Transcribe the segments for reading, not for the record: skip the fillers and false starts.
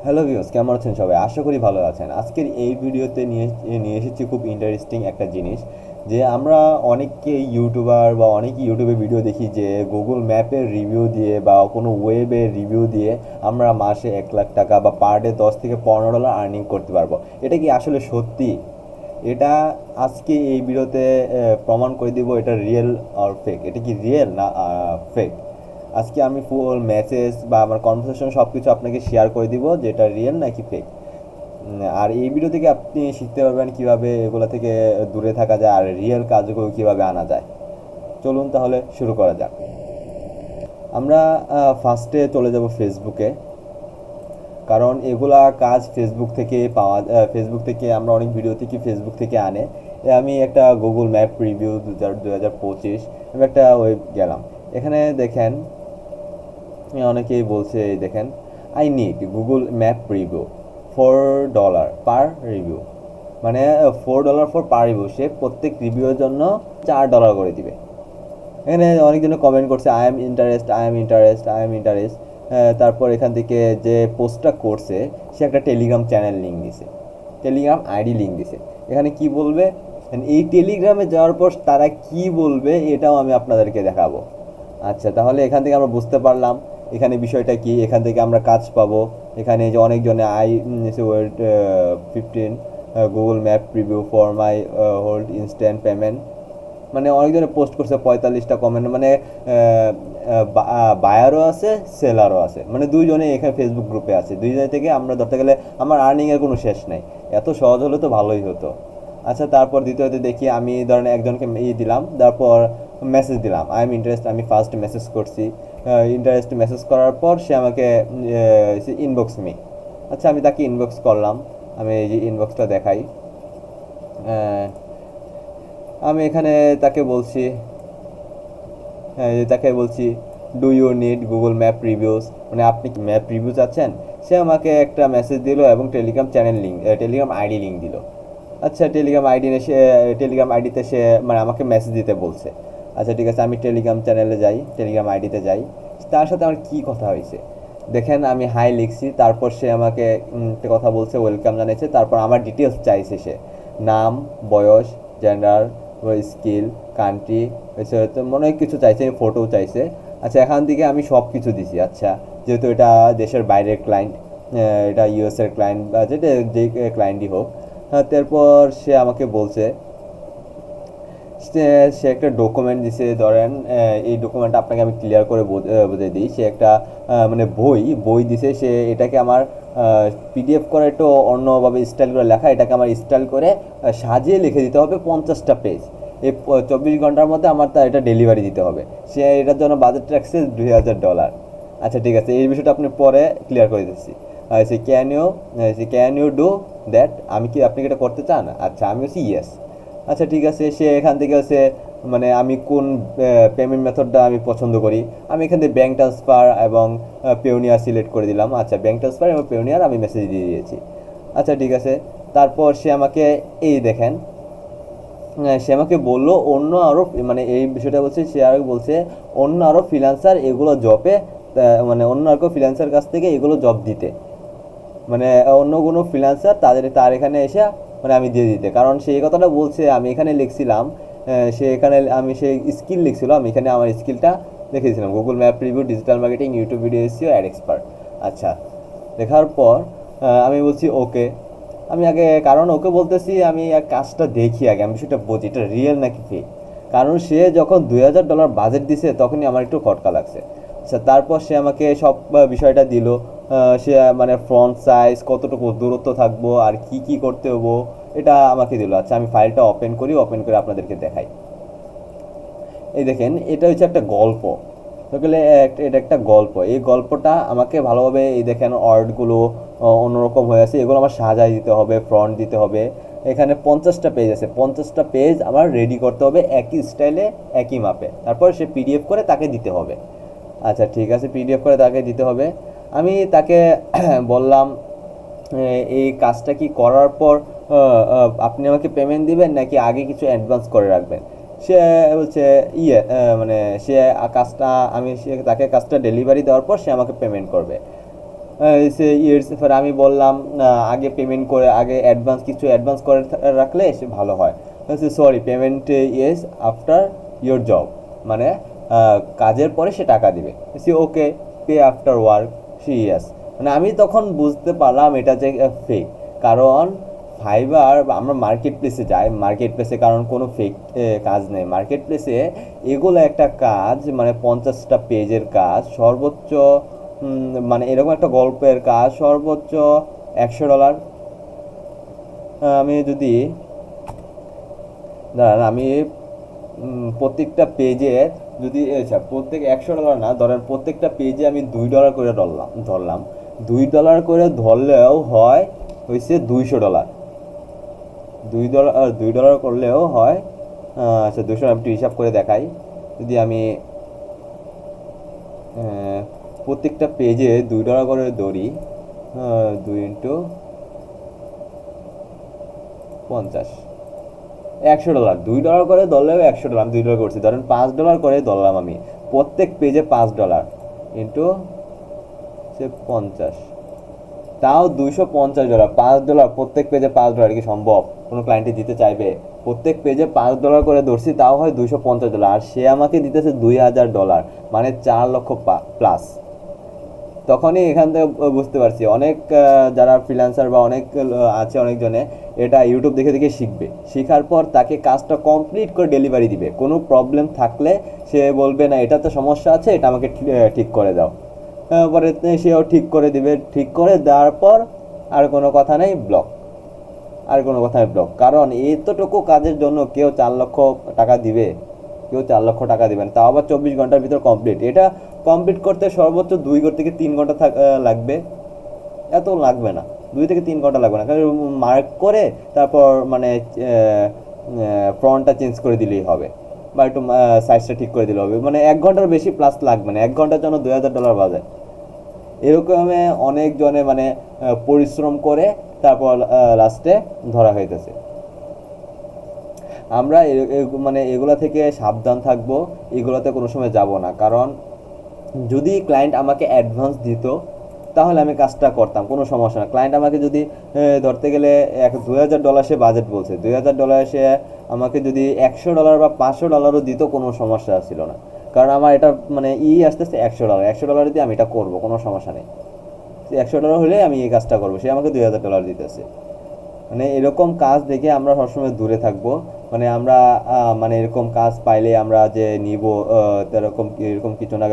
Hello viewers, কেমন আছেন সবাই? আশা করি ভালো আছেন। আজকের এই ভিডিওতে নিয়ে এসেছি খুব ইন্টারেস্টিং একটা জিনিস, যে আমরা অনেকে ইউটিউবার বা অনেকে ইউটিউবে ভিডিও দেখি যে গুগল ম্যাপের রিভিউ দিয়ে বা কোনো ওয়েবের রিভিউ দিয়ে আমরা মাসে 1 লাখ টাকা বা পার ডে $10 থেকে $15 আর্নিং করতে পারবো। এটা কি আসলে সত্যি? এটা আজকে এই ভিডিওতে প্রমাণ করে দিব এটা রিয়েল আর ফেক। এটা কি রিয়েল না ফেক? আজকে আমি ফুল মেসেজ বা আমার কনভারসেশন সব কিছু আপনাকে শেয়ার করে দিব যে এটা রিয়েল নাকি ফেক। আর এই ভিডিও থেকে আপনি শিখতে পারবেন কিভাবে এগুলো থেকে দূরে থাকা যায় আর রিয়েল কাজগুলো কিভাবে আনা যায়। চলুন তাহলে শুরু করা যাক। আমরা ফার্স্টে চলে যাব ফেসবুকে, কারণ এগুলা কাজ ফেসবুক থেকে ফেসবুক থেকে আমরা অনেক ভিডিও থেকে ফেসবুক থেকে আনে। আমি একটা গুগল ম্যাপ রিভিউ 2025 আমি একটা ওয়েব গেলাম। এখানে দেখেন অনেকেই বলছে, এই দেখেন, I need Google map review $4 per review, মানে $4 ফর পার রিভিউ। সে প্রত্যেক রিভিউয়ের জন্য $4 করে দিবে। এখানে অনেকজনে কমেন্ট করছে I am interest, I am interest, I am interest. তারপর এখান থেকে যে পোস্টটা করছে সে একটা টেলিগ্রাম চ্যানেল লিঙ্ক দিছে, টেলিগ্রাম আইডি লিঙ্ক দিছে। এখানে কি বলবে, এই টেলিগ্রামে যাওয়ার পর তারা কি বলবে এটাও আমি আপনাদেরকে দেখাবো। আচ্ছা, তাহলে এখান থেকে আমরা বুঝতে পারলাম এখানে বিষয়টা কি। এখান থেকে আমরা কাজ পাবো। এখানে যে অনেকজনে wait 15 Google map review for my hold instant payment, মানে অনেকজনে পোস্ট করছে 45টা কমেন্ট, মানে বায়ারও আছে সেলারও আছে, মানে দুইজনে এখানে ফেসবুক গ্রুপে আছে। দুইজনে থেকে আমরা ধরতে গেলে আমার আর্নিংয়ের কোনো শেষ নাই। এত সহজ হলে তো ভালোই হতো। আচ্ছা, তারপর দ্বিতীয়তে দেখি আমি ধরেন একজনকে দিলাম, তারপর মেসেজ দিলাম আই এম ইন্টারেস্ট, আমি ফার্স্ট মেসেজ করছি। ইন্টারেস্ট মেসেজ করার পর সে আমাকে ইনবক্স মি। আচ্ছা, আমি তাকে ইনবক্স করলাম। আমি এই যে ইনবক্সটা দেখাই। আমি এখানে তাকে বলছি, হ্যাঁ, তাকে বলছি do you need Google map reviews, মানে আপনি কি ম্যাপ রিভিউ চাচ্ছেন? সে আমাকে একটা মেসেজ দিল এবং Telegram channel link, Telegram ID link দিল। আচ্ছা, টেলিগ্রাম আইডিতে সে মানে আমাকে মেসেজ দিতে বলছে। আচ্ছা ঠিক আছে, আমি টেলিগ্রাম চ্যানেলে যাই, টেলিগ্রাম আইডিতে যাই। তার সাথে আমার কী কথা হয়েছে দেখেন, আমি হাই লিখছি, তারপর সে আমাকে একটা কথা বলছে, ওয়েলকাম জানিয়েছে। তারপর আমার ডিটেলস চাইছে সে, নাম, বয়স, জেন্ডার, স্কিল, কান্ট্রি, তো মনে হয় কিছু চাইছে, ফটো চাইছে। আচ্ছা, এখান থেকে আমি সব কিছু দিছি। আচ্ছা, যেহেতু এটা দেশের বাইরের ক্লায়েন্ট, এটা ইউএসের ক্লায়েন্ট বা যেটা যে ক্লায়েন্টই হোক, হ্যাঁ, তারপর সে আমাকে বলছে, সে সে একটা ডকুমেন্ট দিছে। ধরেন এই ডকুমেন্টটা আপনাকে আমি ক্লিয়ার করে বুঝিয়ে দিই। সে একটা মানে বই দিছে। সে এটাকে আমার পিডিএফ করে একটু অন্যভাবে স্টাইল করে লেখা, এটাকে আমার স্টাইল করে সাজিয়ে লিখে দিতে হবে 50টা পেজ। এই 24 ঘন্টার মধ্যে আমার তা এটা ডেলিভারি দিতে হবে। সে এটার জন্য বাজেট রাখছে $2000। আচ্ছা ঠিক আছে, এই বিষয়টা আপনি পরে ক্লিয়ার করে দিচ্ছি। সে ক্যান ইউ ডু দ্যাট, আপনি কি এটা করতে চান? আচ্ছা, আমি হচ্ছি ইয়েস। আচ্ছা ঠিক আছে, সে এখান থেকে হচ্ছে মানে আমি কোন পেমেন্ট মেথডটা আমি পছন্দ করি, আমি এখান থেকে ব্যাঙ্ক ট্রান্সফার এবং পেওনিয়ার সিলেক্ট করে দিলাম। আচ্ছা, ব্যাঙ্ক ট্রান্সফার এবং পেওনিয়ার আমি মেসেজ দিয়ে দিয়েছি। আচ্ছা ঠিক আছে, তারপর সে আমাকে এই দেখেন, সে আমাকে বললো অন্য আরও, মানে এই বিষয়টা বলছে, সে আর বলছে অন্য আরও ফ্রিল্যান্সার এগুলো জবে, মানে অন্য আর কেউ ফ্রিল্যান্সার কাছ থেকে এগুলো জব দিতে, মানে অন্য কোনো ফ্রিল্যান্সার তার এখানে এসে মানে আমি দিয়ে দিতে। কারণ সে এই কথাটা বলছে, আমি এখানে লিখছিলাম, সে এখানে আমি সেই স্কিল লিখছিল, আমি এখানে আমার স্কিলটা লিখে দিয়েছিলাম Google map review, digital marketing, YouTube video SEO, ad expert. আচ্ছা, দেখার পর আমি বলছি ওকে। আমি আগে, কারণ ওকে বলতেছি আমি কাজটা দেখি আগে, আমি বিষয়টা বুঝি এটা রিয়েল নাকি ফেক। কারণ সে যখন $2000 বাজেট দিছে তখনই আমার একটু খটকা লাগছে। আচ্ছা, তারপর সে আমাকে সব বিষয়টা দিল। সে মানে ফ্রন্ট সাইজ, কতটুকু দূরত্ব থাকবো আর কি কি করতে হবো, এটা আমাকে দিল। আচ্ছা, আমি ফাইলটা ওপেন করে আপনাদেরকে দেখাই। এই দেখেন, এটা হচ্ছে একটা গল্প। তো গেলে এটা একটা গল্প, এই গল্পটা আমাকে ভালোভাবে, এই দেখেন ওয়ার্ডগুলো অন্যরকম হয়ে আছে, এগুলো আমার সাজাই দিতে হবে, ফ্রন্ট দিতে হবে। এখানে 50টা পেজ আছে, 50টা পেজ আমার রেডি করতে হবে একই স্টাইলে, একই মাপে। তারপর সে পিডিএফ করে তাকে দিতে হবে। আচ্ছা ঠিক আছে, পিডিএফ করে তাকে দিতে হবে। আমি তাকে বললাম এই কাজটা কি করার পর আপনি আমাকে পেমেন্ট দিবেন নাকি আগে কিছু অ্যাডভান্স করে রাখবেন? সে বলছে মানে সে কাজটা, আমি তাকে কাজটা ডেলিভারি দেওয়ার পর সে আমাকে পেমেন্ট করবে। সে ইয়ার্স পর আমি বললাম আগে পেমেন্ট করে আগে অ্যাডভান্স করে রাখলে সে ভালো হয়। Sorry, payment yes after your job, মানে কাজের পরে সে টাকা দিবে। সে okay, pay after work, see yes. মানে আমি তখন বুঝতে পারলাম এটা যে ফেক। কারণ ফাইবার আমরা মার্কেট প্লেসে যাই, মার্কেট প্লেসে কারণ কোনো ফেক কাজ নেই মার্কেট প্লেসে। এগুলো একটা কাজ, মানে 50টা পেজের কাজ সর্বোচ্চ, মানে এরকম একটা গল্পের কাজ সর্বোচ্চ $100। আমি যদি দাঁড়ান, আমি প্রত্যেকটা পেজে যদি আচ্ছা প্রত্যেক $100 না, ধরেন প্রত্যেকটা পেজে আমি $2 করে ধরলাম। $2 করে ধরলেও হয়েছে $200। $2 করলেও হয়, আচ্ছা 200 আমি একটু হিসাব করে দেখাই। যদি আমি প্রত্যেকটা পেজে $2 করে ধরি, 2 × 50, $100। $2 করে ধরলেও $100, আমি $2 করছি, ধরেন $5 করে ধরলাম আমি প্রত্যেক পেজে $5 ইন্টু সে 50, তাও $250। $5 প্রত্যেক পেজে $5 কি সম্ভব কোনো ক্লায়েন্টে দিতে চাইবে? প্রত্যেক পেজে $5 করে ধরছি, তাও হয় $250, আর সে আমাকে দিতেছে $2000, মানে 4 লক্ষ প্লাস। তখনই এখান থেকে বুঝতে পারছি অনেক যারা ফ্রিল্যান্সার বা অনেক আছে অনেকজনে এটা ইউটিউব দেখে দেখে শিখবে, শেখার পর তাকে কাজটা কমপ্লিট করে ডেলিভারি দিবে। কোনো প্রবলেম থাকলে সে বলবে না এটা তো সমস্যা আছে, এটা আমাকে ঠিক করে দাও, পরে সেও ঠিক করে দিবে। ঠিক করে দেওয়ার পর আর কোনো কথা নেই, ব্লক। আর কোনো কথা নেই, ব্লক। কারণ এতটুকু কাজের জন্য কেউ 4 লক্ষ টাকা দিবে? কেউ 4 লক্ষ টাকা দিবেন, তাও আবার 24 ঘন্টার ভিতর কমপ্লিট। এটা কমপ্লিট করতে সর্বোচ্চ 2 থেকে 3 ঘন্টা লাগবে, এত লাগবে না। 2 থেকে 3 ঘন্টা লাগবে না, কারণ মার্ক করে তারপর মানে ফ্রন্টটা চেঞ্জ করে দিলেই হবে, বা একটু সাইজটা ঠিক করে দিলে হবে। মানে 1 ঘন্টার বেশি প্লাস লাগবে না, 1 ঘন্টার জন্য $2000 বাজে। এরকমে অনেকজনে মানে পরিশ্রম করে তারপর লাস্টে ধরা হইতেছে। আমরা মানে এগুলা থেকে সাবধান থাকবো, এগুলোতে কোনো সময় যাব না। কারণ যদি ক্লায়েন্ট আমাকে অ্যাডভান্স দিত তাহলে আমি কাজটা করতাম, কোনো সমস্যা না। ক্লায়েন্ট আমাকে যদি ধরতে গেলে $2000 সে বাজেট বলছে, $2000 সে আমাকে যদি $100 বা $500 দিত, কোনো সমস্যা ছিল না। কারণ আমার এটা মানে আসতেছে $100, $100 দিয়ে আমি এটা করবো, কোনো সমস্যা নেই। $100 হলে আমি এই কাজটা করবো, সে আমাকে $2000 দিতেছে। মানে এরকম কাজ দেখে আমরা সবসময় দূরে থাকবো। মানে আমরা মানে এরকম কাজ পাইলে আমরা যে নিব, এরকম কিছু না।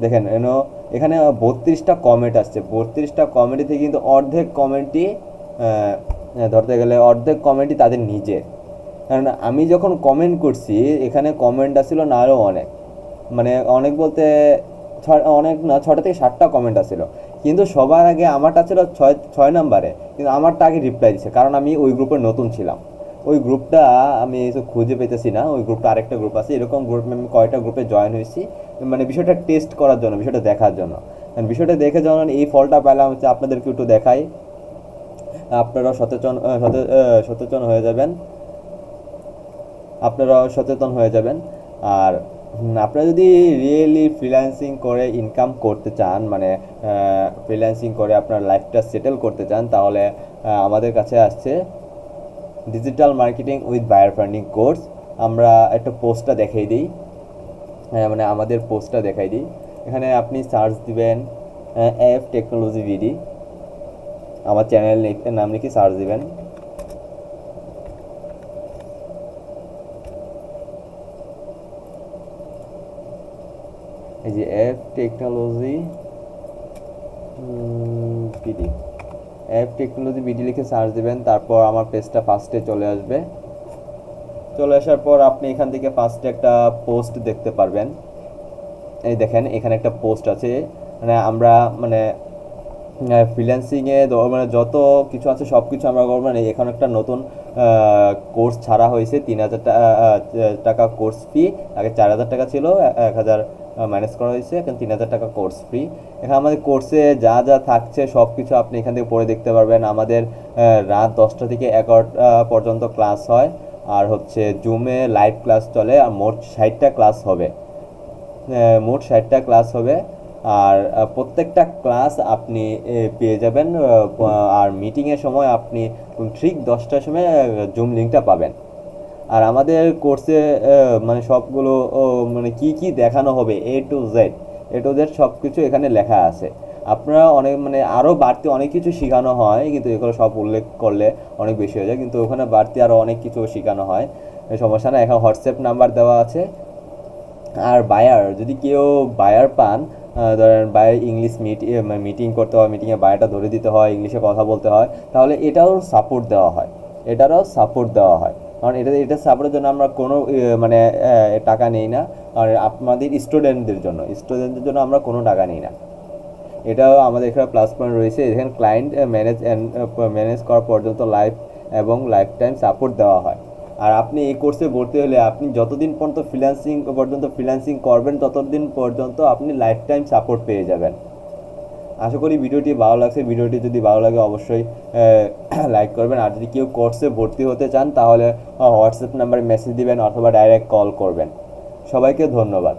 দেখেন এখানে 32টা কমেন্ট আসছে, 32টা কমেন্ট থেকে কিন্তু অর্ধেক কমেন্টই ধরতে গেলে অর্ধেক কমেন্টই তাদের নিজের। কারণ আমি যখন কমেন্ট করছি এখানে কমেন্ট আসছিল না আরও অনেক, মানে অনেক বলতে অনেক না, 6টা থেকে 7টা কমেন্ট আসছিল। কিন্তু সবার আগে আমারটা ছিল 6 নম্বরে, কিন্তু আমারটা আগে রিপ্লাই দিচ্ছে, কারণ আমি ওই গ্রুপে নতুন ছিলাম। ওই গ্রুপটা আমি খুঁজে পেতেছি না, ওই গ্রুপটা আরেকটা গ্রুপ আছে। এরকম গ্রুপ আমি কয়টা গ্রুপে জয়েন হয়েছি, মানে বিষয়টা টেস্ট করার জন্য, বিষয়টা দেখার জন্য। বিষয়টা দেখে যখন এই ফলটা পেলাম, হচ্ছে আপনাদেরকে একটু দেখাই, আপনারাও সচেতন হয়ে যাবেন, আপনারাও সচেতন হয়ে যাবেন। আর আপনারা যদি রিয়েলি ফ্রিল্যান্সিং করে ইনকাম করতে চান, মানে ফ্রিল্যান্সিং করে আপনার লাইফটা সেটেল করতে চান, তাহলে আমাদের কাছে আসছে digital marketing with buyer funding course. আমরা একটা পোস্টটা দেখাই দিই, মানে আমাদের পোস্টটা দেখাই দিই। এখানে আপনি সার্চ দিবেন এফ টেকনোলজি ভিডি, আমার চ্যানেল নাম লিখে সার্চ দিবেন। এই যে এফ টেকনোলজি ভিডি, অ্যাপ টেকনোলজি ভিডি লিখে সার্চ দেবেন, তারপর আমার পেজটা ফার্স্টে চলে আসবে। চলে আসার পর আপনি এখান থেকে ফার্স্টে একটা পোস্ট দেখতে পারবেন। এই দেখেন এখানে একটা পোস্ট আছে, মানে আমরা মানে ফ্রিল্যান্সিংয়ে মানে যত কিছু আছে সব কিছু আমরা করবো। মানে এখানে একটা নতুন কোর্স ছাড়া হয়েছে, 3000 টাকা কোর্স ফি। আগে 4000 টাকা ছিল, 1000 ম্যানেজ করা হয়েছে, এখন 3000 টাকা কোর্স ফি। এখানে আমাদের কোর্সে যা যা থাকছে সব কিছু আপনি এখান থেকে পড়ে দেখতে পারবেন। আমাদের রাত 10টা থেকে 11টা পর্যন্ত ক্লাস হয়, আর হচ্ছে জুমে লাইভ ক্লাস চলে, আর মোট 60টা ক্লাস হবে, মোট 60টা ক্লাস হবে। আর প্রত্যেকটা ক্লাস আপনি পেয়ে যাবেন, আর মিটিংয়ের সময় আপনি ঠিক 10টার সময় জুম লিঙ্কটা পাবেন। আর আমাদের কোর্সে মানে সবগুলো মানে কি কি দেখানো হবে এ টু জেড সব কিছু এখানে লেখা আছে। আপনারা অনেক মানে আরও বাড়তি অনেক কিছু শেখানো হয়, কিন্তু এগুলো সব উল্লেখ করলে অনেক বেশি হয়ে যায়, কিন্তু ওখানে বাড়তি আরও অনেক কিছু শেখানো হয়। সমস্যা না, এখানে হোয়াটসঅ্যাপ নাম্বার দেওয়া আছে। আর বায়ার, যদি কেউ বায়ার পান, ধরেন বায়ার ইংলিশ মিটিং করতে হয়, মিটিংয়ে বায়ারটা ধরে দিতে হয়, ইংলিশে কথা বলতে হয়, তাহলে এটারও সাপোর্ট দেওয়া হয়। কারণ এটা সাপোর্টের জন্য আমরা কোনো মানে টাকা নেই না। আর আপনাদের স্টুডেন্টদের জন্য আমরা কোনো টাকা নিই না। এটাও আমাদের এখানে প্লাস পয়েন্ট রয়েছে। এখানে ক্লায়েন্ট ম্যানেজ করা পর্যন্ত লাইফ টাইম সাপোর্ট দেওয়া হয়। আর আপনি এই কোর্সে ভর্তি হলে আপনি যতদিন পর্যন্ত ফ্রিল্যান্সিং করবেন ততদিন পর্যন্ত আপনি লাইফ টাইম সাপোর্ট পেয়ে যাবেন। আশা করি ভিডিওটি ভালো লাগছে। ভিডিওটি যদি ভালো লাগে অবশ্যই লাইক করবেন। আর যদি কেউ কোর্সে ভর্তি হতে চান তাহলে হোয়াটসঅ্যাপ নাম্বারে মেসেজ দিবেন অথবা ডাইরেক্ট কল করবেন। সবাইকে ধন্যবাদ।